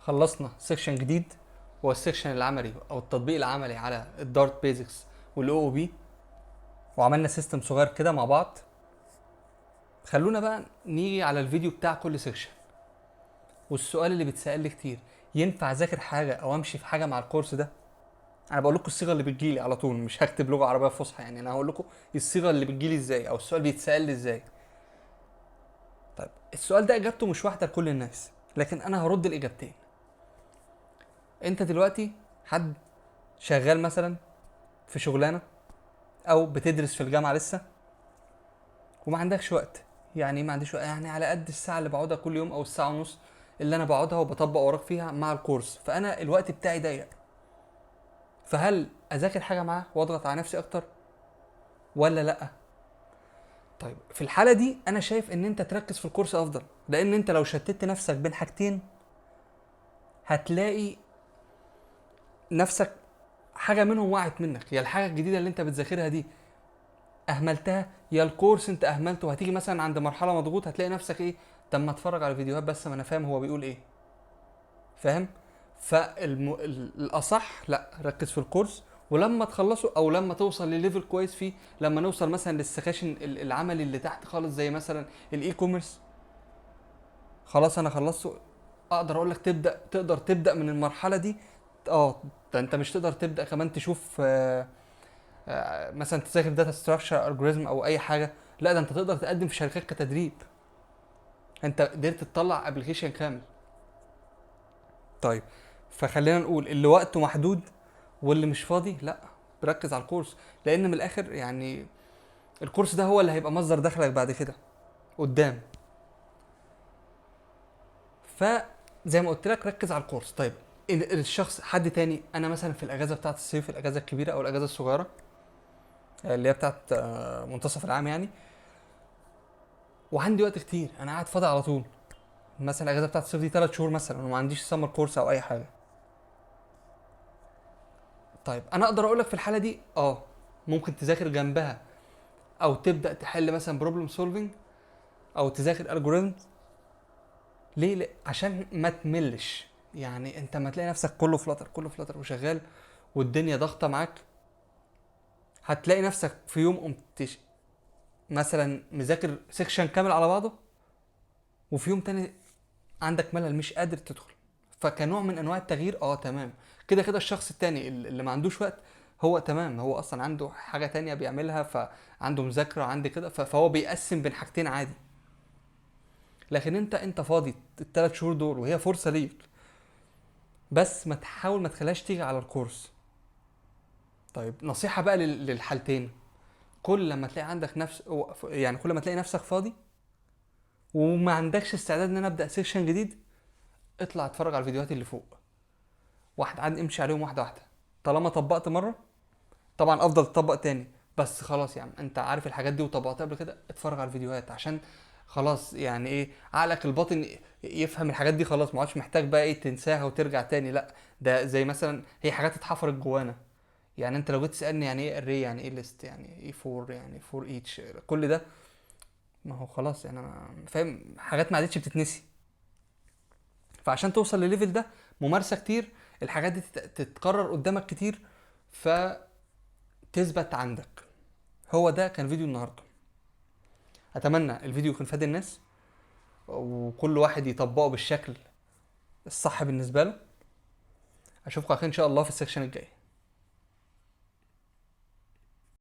خلصنا سيكشن جديد، هو السيكشن العملي او التطبيق العملي على الدارت بيزكس والاو او بي، وعملنا سيستم صغير كده مع بعض. خلونا بقى نيجي على الفيديو بتاع كل سيكشن، والسؤال اللي بيتسأل لي كتير: ينفع اذاكر حاجه او امشي في حاجه مع الكورس ده؟ انا بقول لكم الصيغه اللي بتجيلي على طول، مش هكتب لغه عربيه فصحى، يعني انا هقول لكم الصيغه اللي بتجيلي ازاي او السؤال بيتسأل لي ازاي. طيب السؤال ده اجابته مش واحده لكل الناس، لكن انا هرد الاجابتين. انت دلوقتي حد شغال مثلا في شغلانه، او بتدرس في الجامعه لسه وما عندكش وقت. يعني ايه ما عنديش وقت؟ يعني على قد الساعه اللي بقعدها كل يوم او الساعه ونص اللي انا بقعدها وبطبق وراك فيها مع الكورس، فانا الوقت بتاعي ضيق. فهل اذاكر حاجه معاه واضغط على نفسي اكتر ولا لا؟ طيب في الحاله دي انا شايف ان انت تركز في الكورس افضل، لان انت لو شتت نفسك بين حاجتين هتلاقي نفسك حاجه منهم وقعت منك، يا الحاجه الجديده اللي انت بتذاكرها دي اهملتها، يا الكورس انت اهملته، وهتيجي مثلا عند مرحله مضغوط هتلاقي نفسك ايه، طب ما اتفرج على فيديوهات بس ما انا فاهم هو بيقول ايه. فاهم؟ الاصح لا، ركز في الكورس، ولما تخلصه او لما توصل لليفل كويس فيه، لما نوصل مثلا للسكاشن العملي اللي تحت خالص زي مثلا الاي كوميرس، خلاص انا خلصته، اقدر اقول لك تقدر تبدا من المرحله دي. اه، ده انت مش تقدر تبدا كمان تشوف مثلا تذاكر داتا ستراكشر الجوريزم او اي حاجه، لا ده انت تقدر تقدم في شركات كتدريب، انت قدرت تطلع ابلكيشن كامل. طيب فخلينا نقول اللي وقته محدود واللي مش فاضي لا، بركز على الكورس، لان من الاخر يعني الكورس ده هو اللي هيبقى مصدر دخلك بعد كده قدام. فزي ما قلت لك ركز على الكورس. طيب الشخص حد تاني، انا مثلا في الاجازه بتاعه الصيف، الاجازه الكبيره او الاجازه الصغيره اللي هي بتاعه منتصف العام يعني، وعندي وقت كتير، انا قاعد فاضي على طول، مثلا الاجازه بتاعت الصيف دي 3 شهور مثلا وما عنديش سمر كورس او اي حاجه. طيب انا اقدر اقول لك في الحاله دي ممكن تذاكر جنبها او تبدا تحل مثلا بروبلم سولفنج او تذاكر الجوريزم. ليه؟ عشان ما تملش. يعني انت ما تلاقي نفسك كله فلتر كله فلتر وشغال والدنيا ضغطه معاك، هتلاقي نفسك في يوم قمت مثلا مذاكر سيكشن كامل على بعضه، وفي يوم تاني عندك ملل مش قادر تدخل. فكنوع من انواع التغيير تمام. كده كده الشخص التاني اللي ما عندوش وقت، هو تمام، هو اصلا عنده حاجه تانية بيعملها، فعنده مذاكره عندي كده، فهو بيقسم بين حاجتين عادي. لكن انت فاضي الثلاث شهور دول وهي فرصه ليك، بس ما تحاول ما تخليهاش تيجي على الكورس. طيب نصيحه بقى للحالتين: كل لما تلاقي عندك نفس، يعني كل ما تلاقي نفسك فاضي وما عندكش استعداد ان انا ابدا سيكشن جديد، اطلع اتفرج على الفيديوهات اللي فوق، واحد عاد امشي عليهم واحده واحده. طالما طبقت مره، طبعا افضل تطبق تاني، بس خلاص يعني انت عارف الحاجات دي وطبقتها قبل كده، اتفرج على الفيديوهات عشان خلاص يعني ايه، عقلك الباطن يفهم الحاجات دي، خلاص ما عادش محتاج بقى ايه تنساها وترجع تاني، لا ده زي مثلا هي حاجات اتحفرت جوانا. يعني انت لو جيت تسالني يعني ايه اري، يعني ايه ليست، يعني ايه فور، يعني فور ايتش، كل ده ما هو خلاص يعني انا فاهم، حاجات ما عادتش بتتنسي. فعشان توصل لليفل ده ممارسه كتير، الحاجات دي تتكرر قدامك كتير فتثبت عندك. هو ده كان فيديو النهارده، اتمنى الفيديو يكون فاد الناس وكل واحد يطبقه بالشكل الصح بالنسبه له. اشوفكم على خير ان شاء الله في السكشن الجاي.